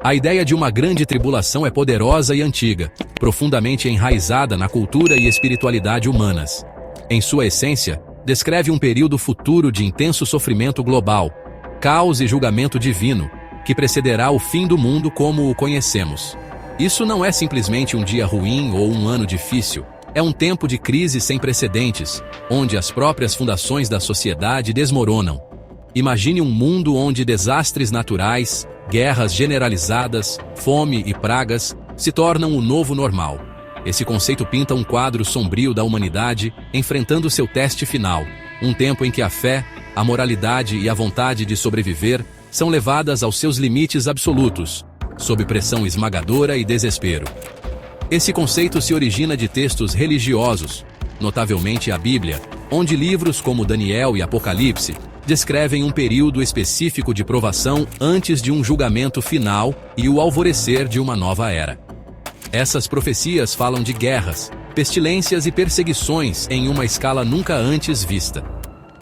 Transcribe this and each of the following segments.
A ideia de uma grande tribulação é poderosa e antiga, profundamente enraizada na cultura e espiritualidade humanas. Em sua essência, descreve um período futuro de intenso sofrimento global, caos e julgamento divino, que precederá o fim do mundo como o conhecemos. Isso não é simplesmente um dia ruim ou um ano difícil, é um tempo de crise sem precedentes, onde as próprias fundações da sociedade desmoronam. Imagine um mundo onde desastres naturais, guerras generalizadas, fome e pragas se tornam o novo normal. Esse conceito pinta um quadro sombrio da humanidade enfrentando seu teste final, um tempo em que a fé, a moralidade e a vontade de sobreviver são levadas aos seus limites absolutos, sob pressão esmagadora e desespero. Esse conceito se origina de textos religiosos, notavelmente a Bíblia, onde livros como Daniel e Apocalipse descrevem um período específico de provação antes de um julgamento final e o alvorecer de uma nova era. Essas profecias falam de guerras, pestilências e perseguições em uma escala nunca antes vista.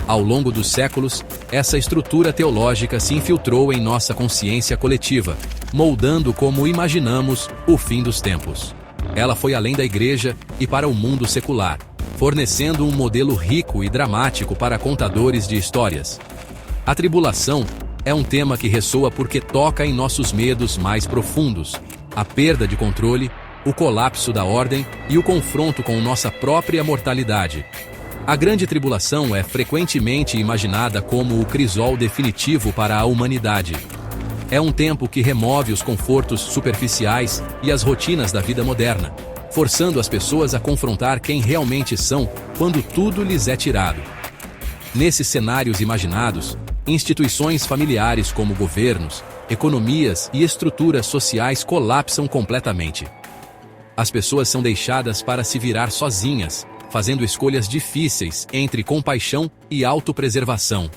Ao longo dos séculos, essa estrutura teológica se infiltrou em nossa consciência coletiva, moldando como imaginamos o fim dos tempos. Ela foi além da igreja e para o mundo secular, fornecendo um modelo rico e dramático para contadores de histórias. A tribulação é um tema que ressoa porque toca em nossos medos mais profundos, a perda de controle, o colapso da ordem e o confronto com nossa própria mortalidade. A grande tribulação é frequentemente imaginada como o crisol definitivo para a humanidade. É um tempo que remove os confortos superficiais e as rotinas da vida moderna, forçando as pessoas a confrontar quem realmente são quando tudo lhes é tirado. Nesses cenários imaginados, instituições familiares como governos, economias e estruturas sociais colapsam completamente. As pessoas são deixadas para se virar sozinhas, fazendo escolhas difíceis entre compaixão e autopreservação.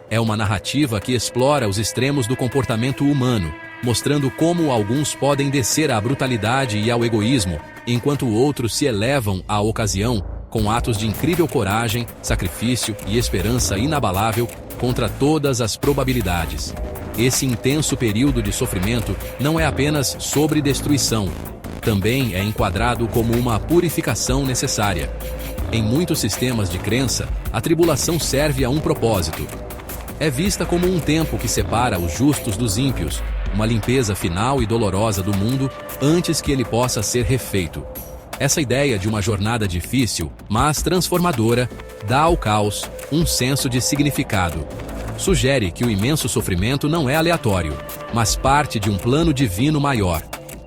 É uma narrativa que explora os extremos do comportamento humano, mostrando como alguns podem descer à brutalidade e ao egoísmo, enquanto outros se elevam à ocasião com atos de incrível coragem, sacrifício e esperança inabalável contra todas as probabilidades. Esse intenso período de sofrimento não é apenas sobre destruição, também é enquadrado como uma purificação necessária. Em muitos sistemas de crença, a tribulação serve a um propósito. É vista como um tempo que separa os justos dos ímpios, uma limpeza final e dolorosa do mundo antes que ele possa ser refeito. Essa ideia de uma jornada difícil, mas transformadora, dá ao caos um senso de significado. Sugere que o imenso sofrimento não é aleatório, mas parte de um plano divino maior.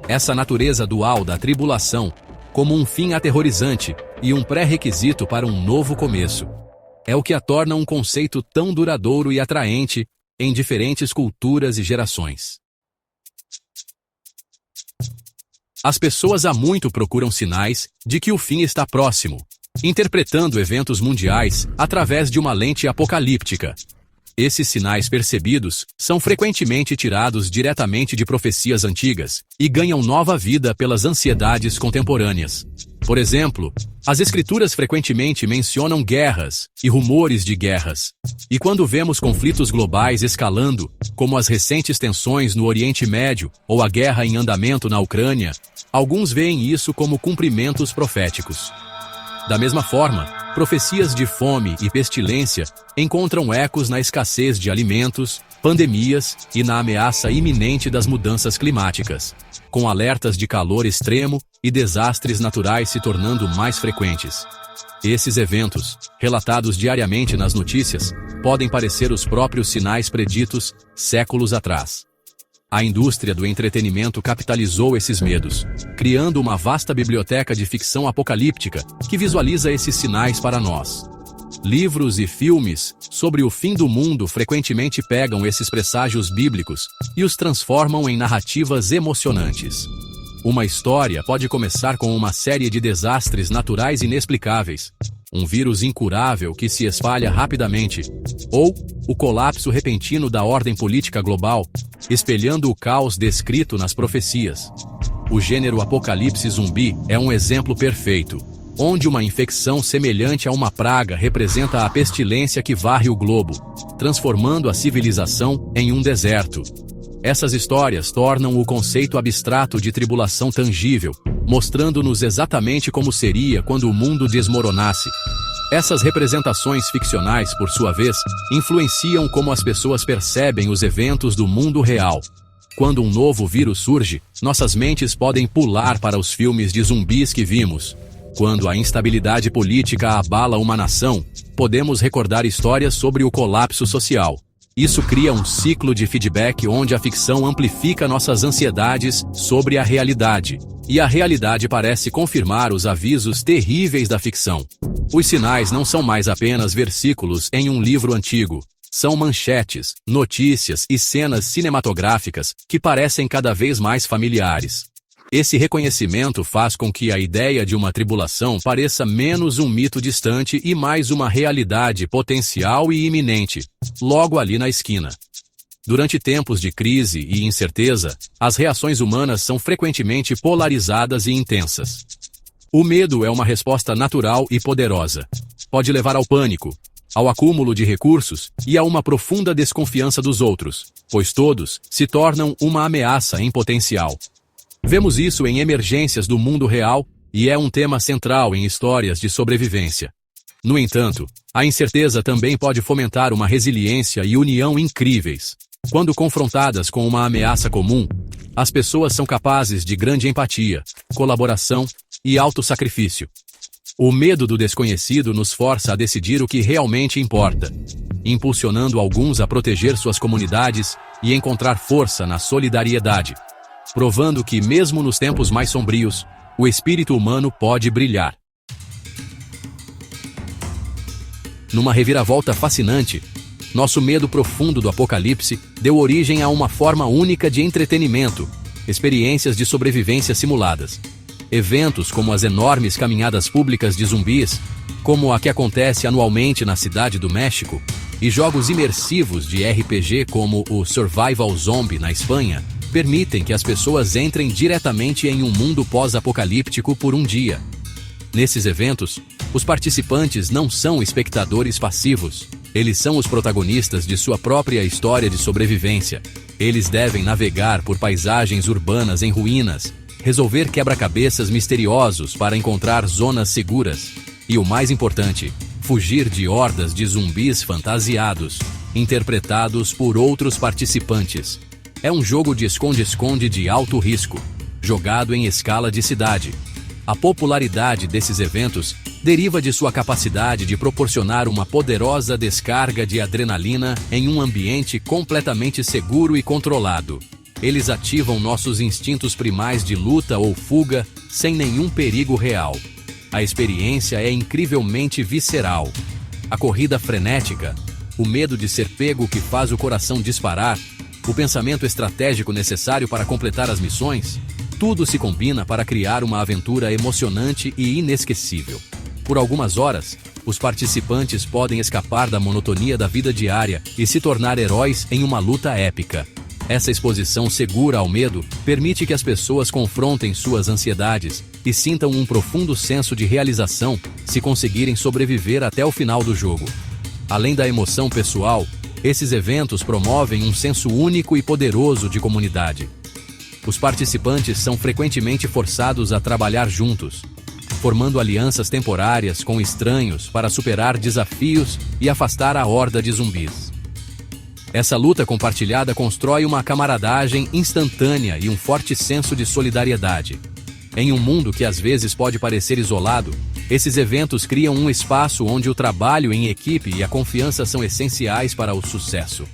Essa natureza dual da tribulação, como um fim aterrorizante e um pré-requisito para um novo começo, é o que a torna um conceito tão duradouro e atraente em diferentes culturas e gerações. As pessoas há muito procuram sinais de que o fim está próximo, interpretando eventos mundiais através de uma lente apocalíptica. Esses sinais percebidos são frequentemente tirados diretamente de profecias antigas e ganham nova vida pelas ansiedades contemporâneas. Por exemplo, as escrituras frequentemente mencionam guerras e rumores de guerras. E quando vemos conflitos globais escalando, como as recentes tensões no Oriente Médio ou a guerra em andamento na Ucrânia, alguns veem isso como cumprimentos proféticos. Da mesma forma, profecias de fome e pestilência encontram ecos na escassez de alimentos, pandemias e na ameaça iminente das mudanças climáticas, com alertas de calor extremo e desastres naturais se tornando mais frequentes. Esses eventos, relatados diariamente nas notícias, podem parecer os próprios sinais preditos séculos atrás. A indústria do entretenimento capitalizou esses medos, criando uma vasta biblioteca de ficção apocalíptica que visualiza esses sinais para nós. Livros e filmes sobre o fim do mundo frequentemente pegam esses presságios bíblicos e os transformam em narrativas emocionantes. Uma história pode começar com uma série de desastres naturais inexplicáveis, um vírus incurável que se espalha rapidamente, ou o colapso repentino da ordem política global, espelhando o caos descrito nas profecias. O gênero apocalipse zumbi é um exemplo perfeito, onde uma infecção semelhante a uma praga representa a pestilência que varre o globo, transformando a civilização em um deserto. Essas histórias tornam o conceito abstrato de tribulação tangível, mostrando-nos exatamente como seria quando o mundo desmoronasse. Essas representações ficcionais, por sua vez, influenciam como as pessoas percebem os eventos do mundo real. Quando um novo vírus surge, nossas mentes podem pular para os filmes de zumbis que vimos. Quando a instabilidade política abala uma nação, podemos recordar histórias sobre o colapso social. Isso cria um ciclo de feedback onde a ficção amplifica nossas ansiedades sobre a realidade. E a realidade parece confirmar os avisos terríveis da ficção. Os sinais não são mais apenas versículos em um livro antigo. São manchetes, notícias e cenas cinematográficas que parecem cada vez mais familiares. Esse reconhecimento faz com que a ideia de uma tribulação pareça menos um mito distante e mais uma realidade potencial e iminente, logo ali na esquina. Durante tempos de crise e incerteza, as reações humanas são frequentemente polarizadas e intensas. O medo é uma resposta natural e poderosa. Pode levar ao pânico, ao acúmulo de recursos e a uma profunda desconfiança dos outros, pois todos se tornam uma ameaça em potencial. Vemos isso em emergências do mundo real e é um tema central em histórias de sobrevivência. No entanto, a incerteza também pode fomentar uma resiliência e união incríveis. Quando confrontadas com uma ameaça comum, as pessoas são capazes de grande empatia, colaboração e autossacrifício. O medo do desconhecido nos força a decidir o que realmente importa, impulsionando alguns a proteger suas comunidades e encontrar força na solidariedade, provando que, mesmo nos tempos mais sombrios, o espírito humano pode brilhar. Numa reviravolta fascinante, nosso medo profundo do apocalipse deu origem a uma forma única de entretenimento, experiências de sobrevivência simuladas. Eventos como as enormes caminhadas públicas de zumbis, como a que acontece anualmente na Cidade do México, e jogos imersivos de RPG como o Survival Zombie na Espanha, permitem que as pessoas entrem diretamente em um mundo pós-apocalíptico por um dia. Nesses eventos, os participantes não são espectadores passivos. Eles são os protagonistas de sua própria história de sobrevivência. Eles devem navegar por paisagens urbanas em ruínas, resolver quebra-cabeças misteriosos para encontrar zonas seguras. E o mais importante, fugir de hordas de zumbis fantasiados, interpretados por outros participantes. É um jogo de esconde-esconde de alto risco, jogado em escala de cidade. A popularidade desses eventos deriva de sua capacidade de proporcionar uma poderosa descarga de adrenalina em um ambiente completamente seguro e controlado. Eles ativam nossos instintos primais de luta ou fuga sem nenhum perigo real. A experiência é incrivelmente visceral. A corrida frenética, o medo de ser pego que faz o coração disparar, o pensamento estratégico necessário para completar as missões, tudo se combina para criar uma aventura emocionante e inesquecível. Por algumas horas, os participantes podem escapar da monotonia da vida diária e se tornar heróis em uma luta épica. Essa exposição segura ao medo permite que as pessoas confrontem suas ansiedades e sintam um profundo senso de realização se conseguirem sobreviver até o final do jogo. Além da emoção pessoal, esses eventos promovem um senso único e poderoso de comunidade. Os participantes são frequentemente forçados a trabalhar juntos, formando alianças temporárias com estranhos para superar desafios e afastar a horda de zumbis. Essa luta compartilhada constrói uma camaradagem instantânea e um forte senso de solidariedade. Em um mundo que às vezes pode parecer isolado, esses eventos criam um espaço onde o trabalho em equipe e a confiança são essenciais para o sucesso.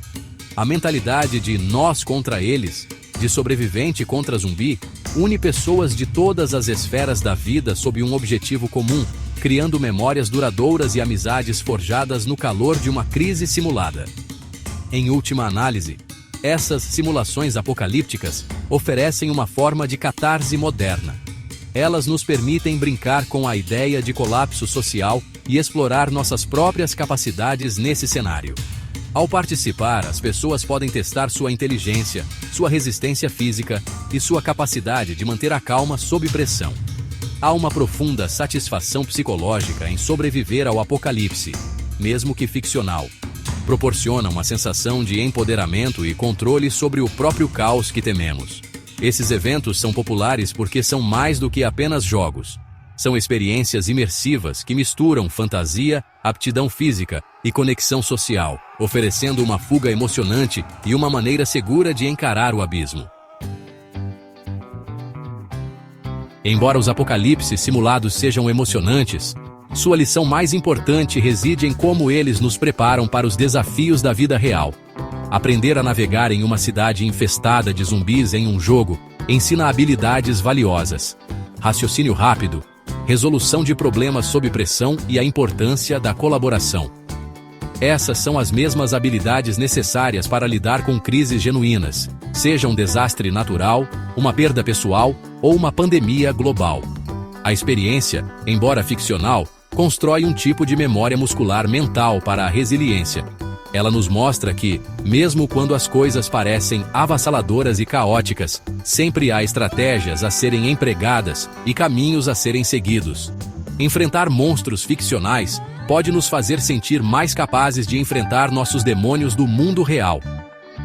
A mentalidade de nós contra eles, de sobrevivente contra zumbi, une pessoas de todas as esferas da vida sob um objetivo comum, criando memórias duradouras e amizades forjadas no calor de uma crise simulada. Em última análise, essas simulações apocalípticas oferecem uma forma de catarse moderna. Elas nos permitem brincar com a ideia de colapso social e explorar nossas próprias capacidades nesse cenário. Ao participar, as pessoas podem testar sua inteligência, sua resistência física e sua capacidade de manter a calma sob pressão. Há uma profunda satisfação psicológica em sobreviver ao apocalipse, mesmo que ficcional. proporciona uma sensação de empoderamento e controle sobre o próprio caos que tememos. Esses eventos são populares porque são mais do que apenas jogos. São experiências imersivas que misturam fantasia, aptidão física e conexão social, oferecendo uma fuga emocionante e uma maneira segura de encarar o abismo. Embora os apocalipses simulados sejam emocionantes, sua lição mais importante reside em como eles nos preparam para os desafios da vida real. Aprender a navegar em uma cidade infestada de zumbis em um jogo ensina habilidades valiosas: raciocínio rápido, resolução de problemas sob pressão e a importância da colaboração. Essas são as mesmas habilidades necessárias para lidar com crises genuínas, seja um desastre natural, uma perda pessoal ou uma pandemia global. A experiência, embora ficcional, constrói um tipo de memória muscular mental para a resiliência. Ela nos mostra que, mesmo quando as coisas parecem avassaladoras e caóticas, sempre há estratégias a serem empregadas e caminhos a serem seguidos. Enfrentar monstros ficcionais pode nos fazer sentir mais capazes de enfrentar nossos demônios do mundo real.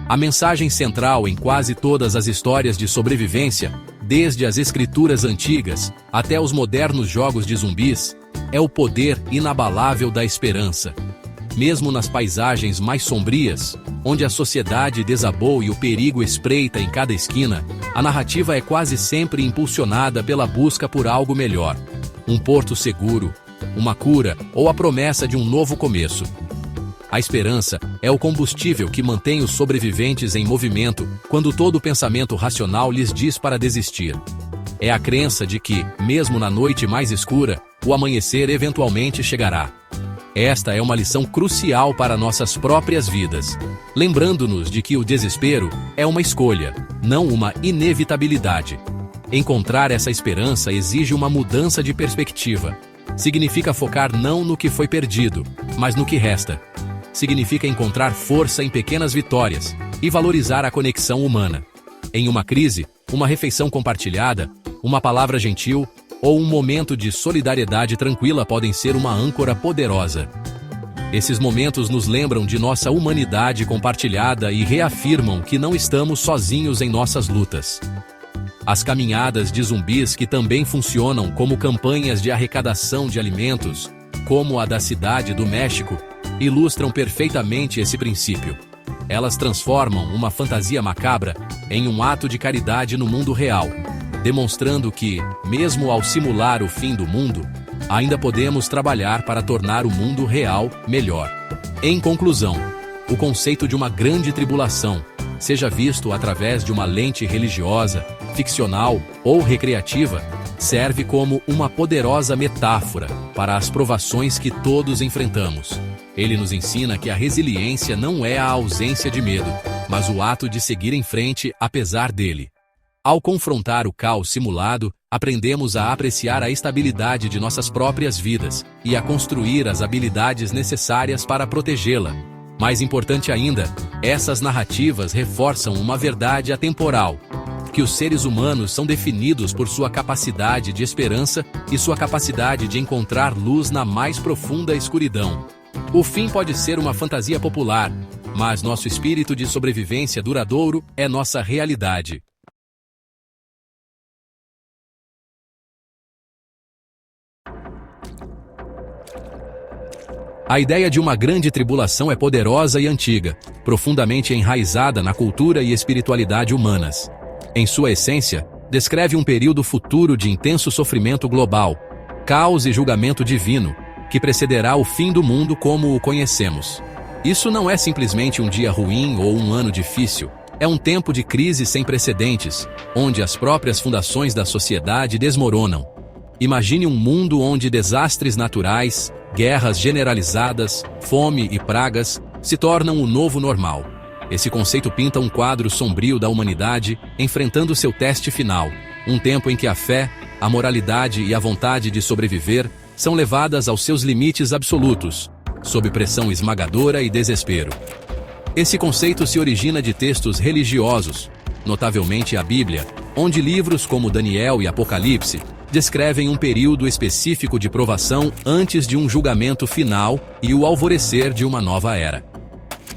A mensagem central em quase todas as histórias de sobrevivência, desde as escrituras antigas até os modernos jogos de zumbis, é o poder inabalável da esperança. Mesmo nas paisagens mais sombrias, onde a sociedade desabou e o perigo espreita em cada esquina, a narrativa é quase sempre impulsionada pela busca por algo melhor. Um porto seguro, uma cura ou a promessa de um novo começo. A esperança é o combustível que mantém os sobreviventes em movimento quando todo o pensamento racional lhes diz para desistir. É a crença de que, mesmo na noite mais escura, o amanhecer eventualmente chegará. Esta é uma lição crucial para nossas próprias vidas, lembrando-nos de que o desespero é uma escolha, não uma inevitabilidade. Encontrar essa esperança exige uma mudança de perspectiva. Significa focar não no que foi perdido, mas no que resta. Significa encontrar força em pequenas vitórias e valorizar a conexão humana. Em uma crise, uma refeição compartilhada, uma palavra gentil ou um momento de solidariedade tranquila podem ser uma âncora poderosa. Esses momentos nos lembram de nossa humanidade compartilhada e reafirmam que não estamos sozinhos em nossas lutas. As caminhadas de zumbis, que também funcionam como campanhas de arrecadação de alimentos, como a da Cidade do México, ilustram perfeitamente esse princípio. Elas transformam uma fantasia macabra em um ato de caridade no mundo real, demonstrando que, mesmo ao simular o fim do mundo, ainda podemos trabalhar para tornar o mundo real melhor. Em conclusão, o conceito de uma grande tribulação, seja visto através de uma lente religiosa, ficcional ou recreativa, serve como uma poderosa metáfora para as provações que todos enfrentamos. Ele nos ensina que a resiliência não é a ausência de medo, mas o ato de seguir em frente apesar dele. Ao confrontar o caos simulado, aprendemos a apreciar a estabilidade de nossas próprias vidas e a construir as habilidades necessárias para protegê-la. Mais importante ainda, essas narrativas reforçam uma verdade atemporal: que os seres humanos são definidos por sua capacidade de esperança e sua capacidade de encontrar luz na mais profunda escuridão. O fim pode ser uma fantasia popular, mas nosso espírito de sobrevivência duradouro é nossa realidade. A ideia de uma grande tribulação é poderosa e antiga, profundamente enraizada na cultura e espiritualidade humanas. Em sua essência, descreve um período futuro de intenso sofrimento global, caos e julgamento divino, que precederá o fim do mundo como o conhecemos. Isso não é simplesmente um dia ruim ou um ano difícil, é um tempo de crise sem precedentes, onde as próprias fundações da sociedade desmoronam. Imagine um mundo onde desastres naturais, guerras generalizadas, fome e pragas se tornam o novo normal. Esse conceito pinta um quadro sombrio da humanidade enfrentando seu teste final, um tempo em que a fé, a moralidade e a vontade de sobreviver são levadas aos seus limites absolutos, sob pressão esmagadora e desespero. Esse conceito se origina de textos religiosos, notavelmente a Bíblia, onde livros como Daniel e Apocalipse descrevem um período específico de provação antes de um julgamento final e o alvorecer de uma nova era.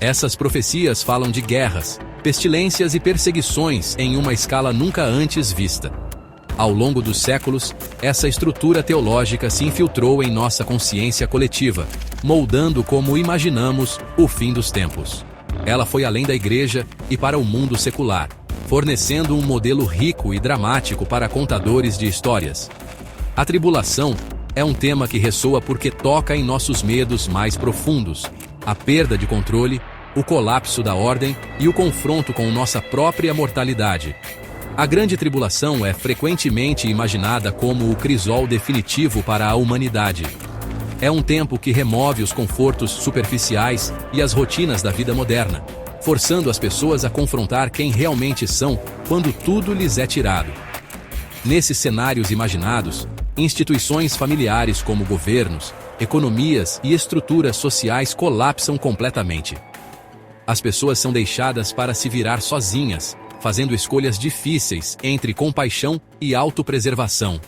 Essas profecias falam de guerras, pestilências e perseguições em uma escala nunca antes vista. Ao longo dos séculos, essa estrutura teológica se infiltrou em nossa consciência coletiva, moldando como imaginamos o fim dos tempos. Ela foi além da igreja e para o mundo secular, fornecendo um modelo rico e dramático para contadores de histórias. A tribulação é um tema que ressoa porque toca em nossos medos mais profundos, a perda de controle, o colapso da ordem e o confronto com nossa própria mortalidade. A grande tribulação é frequentemente imaginada como o crisol definitivo para a humanidade. É um tempo que remove os confortos superficiais e as rotinas da vida moderna, forçando as pessoas a confrontar quem realmente são quando tudo lhes é tirado. Nesses cenários imaginados, instituições familiares como governos, economias e estruturas sociais colapsam completamente. As pessoas são deixadas para se virar sozinhas, fazendo escolhas difíceis entre compaixão e autopreservação.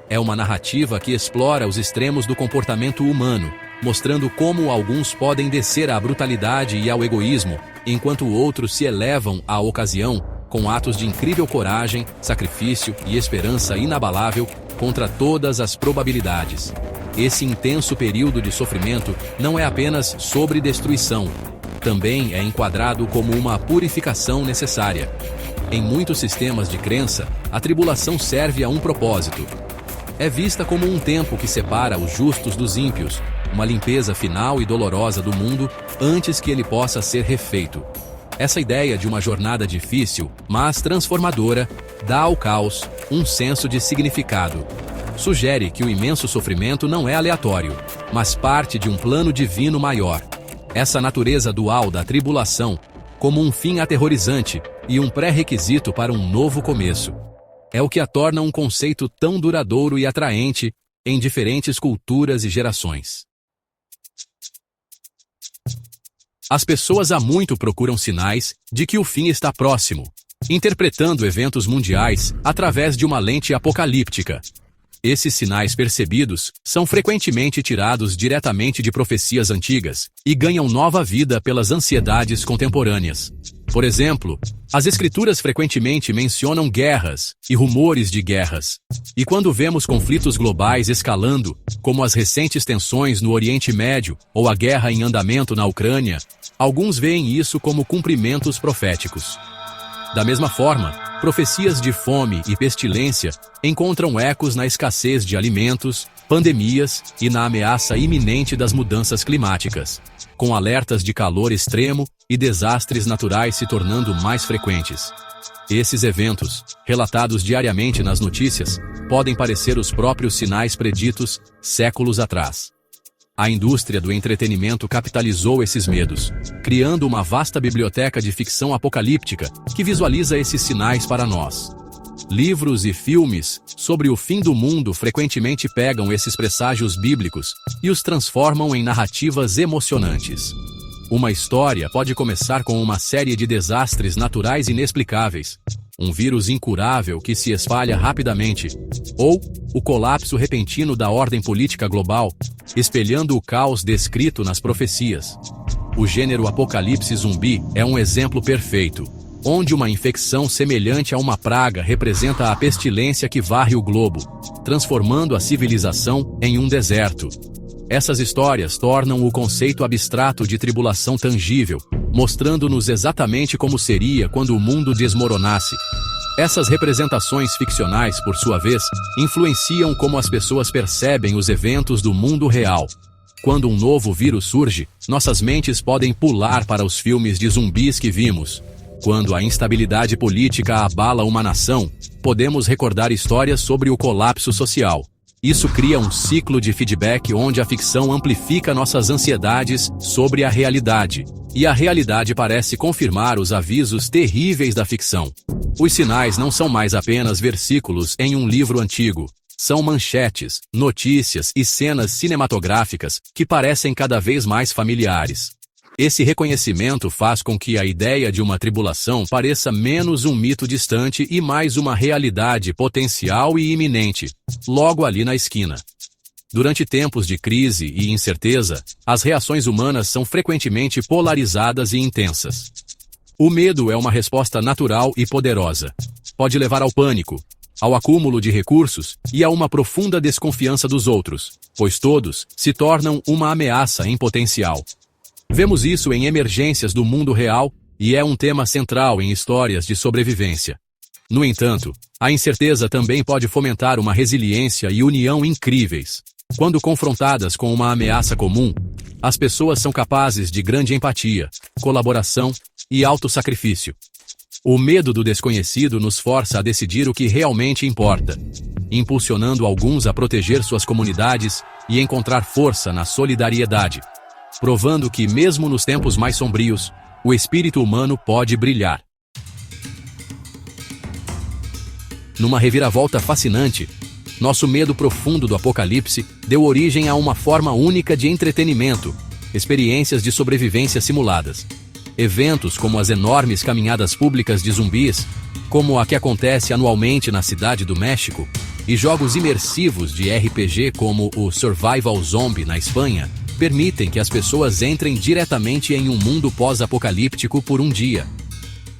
É uma narrativa que explora os extremos do comportamento humano, mostrando como alguns podem descer à brutalidade e ao egoísmo, enquanto outros se elevam à ocasião com atos de incrível coragem, sacrifício e esperança inabalável contra todas as probabilidades. Esse intenso período de sofrimento não é apenas sobre destruição, também é enquadrado como uma purificação necessária. Em muitos sistemas de crença, a tribulação serve a um propósito. É vista como um tempo que separa os justos dos ímpios, uma limpeza final e dolorosa do mundo antes que ele possa ser refeito. Essa ideia de uma jornada difícil, mas transformadora, dá ao caos um senso de significado. Sugere que o imenso sofrimento não é aleatório, mas parte de um plano divino maior. Essa natureza dual da tribulação, como um fim aterrorizante e um pré-requisito para um novo começo, é o que a torna um conceito tão duradouro e atraente em diferentes culturas e gerações. As pessoas há muito procuram sinais de que o fim está próximo, interpretando eventos mundiais através de uma lente apocalíptica. Esses sinais percebidos são frequentemente tirados diretamente de profecias antigas e ganham nova vida pelas ansiedades contemporâneas. Por exemplo, as escrituras frequentemente mencionam guerras e rumores de guerras. E quando vemos conflitos globais escalando, como as recentes tensões no Oriente Médio ou a guerra em andamento na Ucrânia, alguns veem isso como cumprimentos proféticos. Da mesma forma, profecias de fome e pestilência encontram ecos na escassez de alimentos, pandemias e na ameaça iminente das mudanças climáticas, com alertas de calor extremo e desastres naturais se tornando mais frequentes. Esses eventos, relatados diariamente nas notícias, podem parecer os próprios sinais preditos séculos atrás. A indústria do entretenimento capitalizou esses medos, criando uma vasta biblioteca de ficção apocalíptica que visualiza esses sinais para nós. Livros e filmes sobre o fim do mundo frequentemente pegam esses presságios bíblicos e os transformam em narrativas emocionantes. Uma história pode começar com uma série de desastres naturais inexplicáveis, um vírus incurável que se espalha rapidamente, ou o colapso repentino da ordem política global, espelhando o caos descrito nas profecias. O gênero apocalipse zumbi é um exemplo perfeito, onde uma infecção semelhante a uma praga representa a pestilência que varre o globo, transformando a civilização em um deserto. Essas histórias tornam o conceito abstrato de tribulação tangível, mostrando-nos exatamente como seria quando o mundo desmoronasse. Essas representações ficcionais, por sua vez, influenciam como as pessoas percebem os eventos do mundo real. Quando um novo vírus surge, nossas mentes podem pular para os filmes de zumbis que vimos. Quando a instabilidade política abala uma nação, podemos recordar histórias sobre o colapso social. Isso cria um ciclo de feedback onde a ficção amplifica nossas ansiedades sobre a realidade, e a realidade parece confirmar os avisos terríveis da ficção. Os sinais não são mais apenas versículos em um livro antigo. São manchetes, notícias e cenas cinematográficas que parecem cada vez mais familiares. Esse reconhecimento faz com que a ideia de uma tribulação pareça menos um mito distante e mais uma realidade potencial e iminente, logo ali na esquina. Durante tempos de crise e incerteza, as reações humanas são frequentemente polarizadas e intensas. O medo é uma resposta natural e poderosa. Pode levar ao pânico, ao acúmulo de recursos e a uma profunda desconfiança dos outros, pois todos se tornam uma ameaça em potencial. Vemos isso em emergências do mundo real e é um tema central em histórias de sobrevivência. No entanto, a incerteza também pode fomentar uma resiliência e união incríveis. Quando confrontadas com uma ameaça comum, as pessoas são capazes de grande empatia, colaboração e autossacrifício. O medo do desconhecido nos força a decidir o que realmente importa, impulsionando alguns a proteger suas comunidades e encontrar força na solidariedade, provando que, mesmo nos tempos mais sombrios, o espírito humano pode brilhar. Numa reviravolta fascinante, nosso medo profundo do apocalipse deu origem a uma forma única de entretenimento, experiências de sobrevivência simuladas. Eventos como as enormes caminhadas públicas de zumbis, como a que acontece anualmente na Cidade do México, e jogos imersivos de RPG como o Survival Zombie na Espanha, permitem que as pessoas entrem diretamente em um mundo pós-apocalíptico por um dia.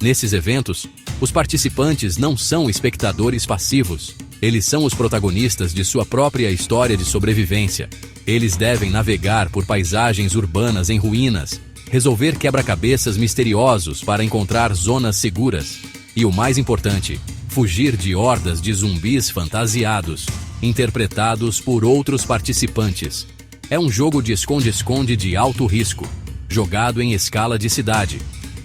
Nesses eventos, os participantes não são espectadores passivos. Eles são os protagonistas de sua própria história de sobrevivência. Eles devem navegar por paisagens urbanas em ruínas, resolver quebra-cabeças misteriosos para encontrar zonas seguras e, o mais importante, fugir de hordas de zumbis fantasiados, interpretados por outros participantes. É um jogo de esconde-esconde de alto risco, jogado em escala de cidade.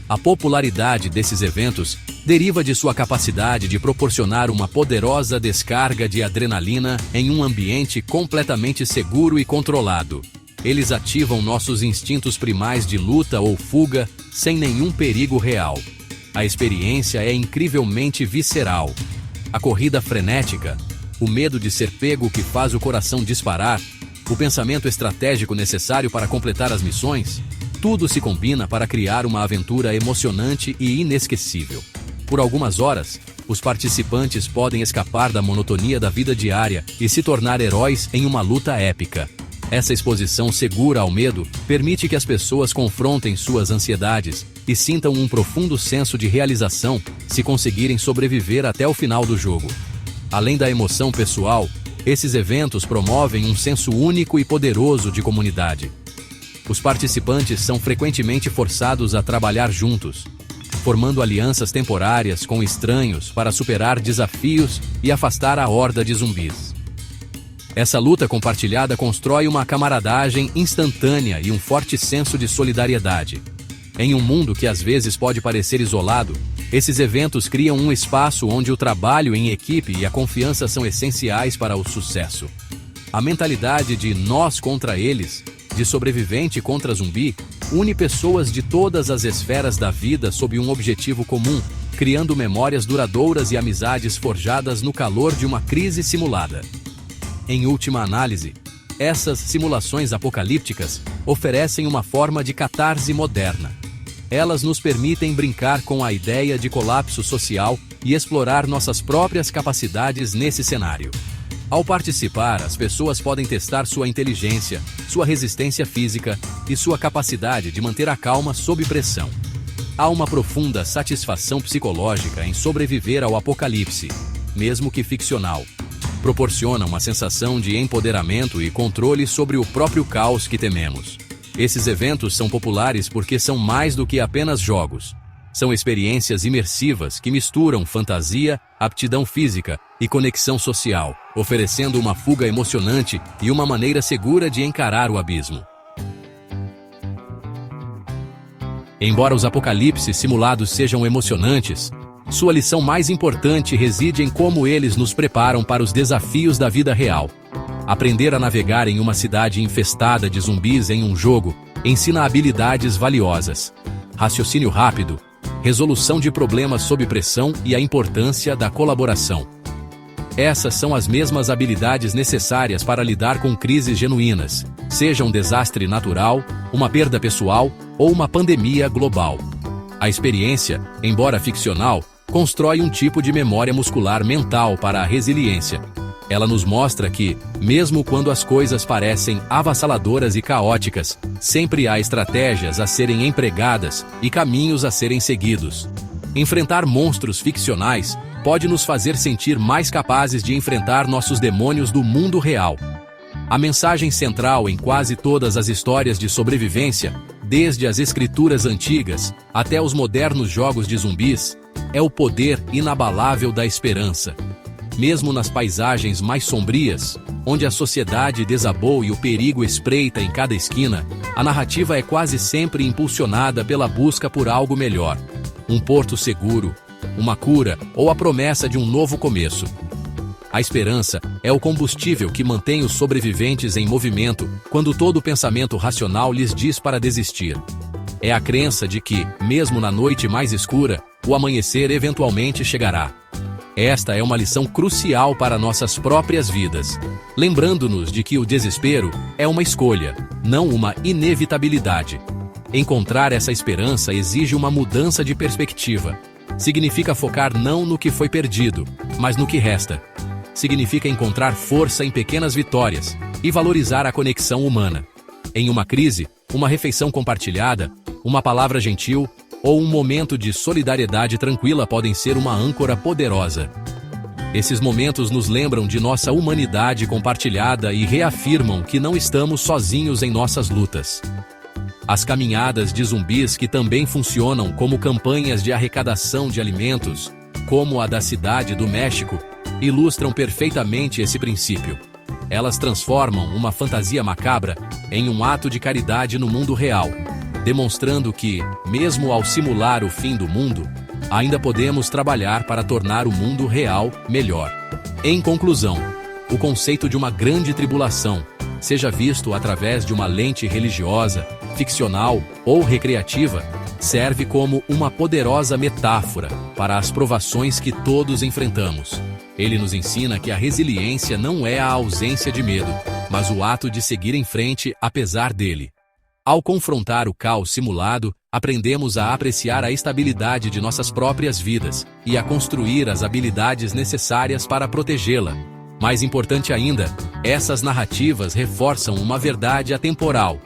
A popularidade desses eventos deriva de sua capacidade de proporcionar uma poderosa descarga de adrenalina em um ambiente completamente seguro e controlado. Eles ativam nossos instintos primais de luta ou fuga sem nenhum perigo real. A experiência é incrivelmente visceral. A corrida frenética, o medo de ser pego que faz o coração disparar, o pensamento estratégico necessário para completar as missões, tudo se combina para criar uma aventura emocionante e inesquecível. Por algumas horas, os participantes podem escapar da monotonia da vida diária e se tornar heróis em uma luta épica. Essa exposição segura ao medo permite que as pessoas confrontem suas ansiedades e sintam um profundo senso de realização se conseguirem sobreviver até o final do jogo. Além da emoção pessoal, esses eventos promovem um senso único e poderoso de comunidade. Os participantes são frequentemente forçados a trabalhar juntos, formando alianças temporárias com estranhos para superar desafios e afastar a horda de zumbis. Essa luta compartilhada constrói uma camaradagem instantânea e um forte senso de solidariedade. Em um mundo que às vezes pode parecer isolado, esses eventos criam um espaço onde o trabalho em equipe e a confiança são essenciais para o sucesso. A mentalidade de nós contra eles, de sobrevivente contra zumbi, une pessoas de todas as esferas da vida sob um objetivo comum, criando memórias duradouras e amizades forjadas no calor de uma crise simulada. Em última análise, essas simulações apocalípticas oferecem uma forma de catarse moderna. Elas nos permitem brincar com a ideia de colapso social e explorar nossas próprias capacidades nesse cenário. Ao participar, as pessoas podem testar sua inteligência, sua resistência física e sua capacidade de manter a calma sob pressão. Há uma profunda satisfação psicológica em sobreviver ao apocalipse, mesmo que ficcional. Proporciona uma sensação de empoderamento e controle sobre o próprio caos que tememos. Esses eventos são populares porque são mais do que apenas jogos. São experiências imersivas que misturam fantasia, aptidão física e conexão social, oferecendo uma fuga emocionante e uma maneira segura de encarar o abismo. Embora os apocalipses simulados sejam emocionantes, sua lição mais importante reside em como eles nos preparam para os desafios da vida real. Aprender a navegar em uma cidade infestada de zumbis em um jogo ensina habilidades valiosas: raciocínio rápido, resolução de problemas sob pressão e a importância da colaboração. Essas são as mesmas habilidades necessárias para lidar com crises genuínas, seja um desastre natural, uma perda pessoal ou uma pandemia global. A experiência, embora ficcional, constrói um tipo de memória muscular mental para a resiliência. Ela nos mostra que, mesmo quando as coisas parecem avassaladoras e caóticas, sempre há estratégias a serem empregadas e caminhos a serem seguidos. Enfrentar monstros ficcionais pode nos fazer sentir mais capazes de enfrentar nossos demônios do mundo real. A mensagem central em quase todas as histórias de sobrevivência, desde as escrituras antigas até os modernos jogos de zumbis, é o poder inabalável da esperança. Mesmo nas paisagens mais sombrias, onde a sociedade desabou e o perigo espreita em cada esquina, a narrativa é quase sempre impulsionada pela busca por algo melhor. Um porto seguro, uma cura ou a promessa de um novo começo. A esperança é o combustível que mantém os sobreviventes em movimento quando todo o pensamento racional lhes diz para desistir. É a crença de que, mesmo na noite mais escura, o amanhecer eventualmente chegará. Esta é uma lição crucial para nossas próprias vidas, lembrando-nos de que o desespero é uma escolha, não uma inevitabilidade. Encontrar essa esperança exige uma mudança de perspectiva. Significa focar não no que foi perdido, mas no que resta. Significa encontrar força em pequenas vitórias e valorizar a conexão humana. Em uma crise, uma refeição compartilhada, uma palavra gentil ou um momento de solidariedade tranquila podem ser uma âncora poderosa. Esses momentos nos lembram de nossa humanidade compartilhada e reafirmam que não estamos sozinhos em nossas lutas. As caminhadas de zumbis, que também funcionam como campanhas de arrecadação de alimentos, como a da Cidade do México, ilustram perfeitamente esse princípio. Elas transformam uma fantasia macabra em um ato de caridade no mundo real, demonstrando que, mesmo ao simular o fim do mundo, ainda podemos trabalhar para tornar o mundo real melhor. Em conclusão, o conceito de uma grande tribulação, seja visto através de uma lente religiosa, ficcional ou recreativa, serve como uma poderosa metáfora para as provações que todos enfrentamos. Ele nos ensina que a resiliência não é a ausência de medo, mas o ato de seguir em frente apesar dele. Ao confrontar o caos simulado, aprendemos a apreciar a estabilidade de nossas próprias vidas e a construir as habilidades necessárias para protegê-la. Mais importante ainda, essas narrativas reforçam uma verdade atemporal: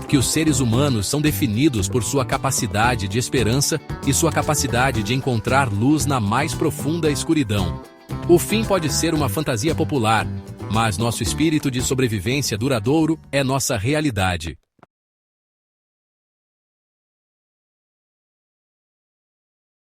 que os seres humanos são definidos por sua capacidade de esperança e sua capacidade de encontrar luz na mais profunda escuridão. O fim pode ser uma fantasia popular, mas nosso espírito de sobrevivência duradouro é nossa realidade.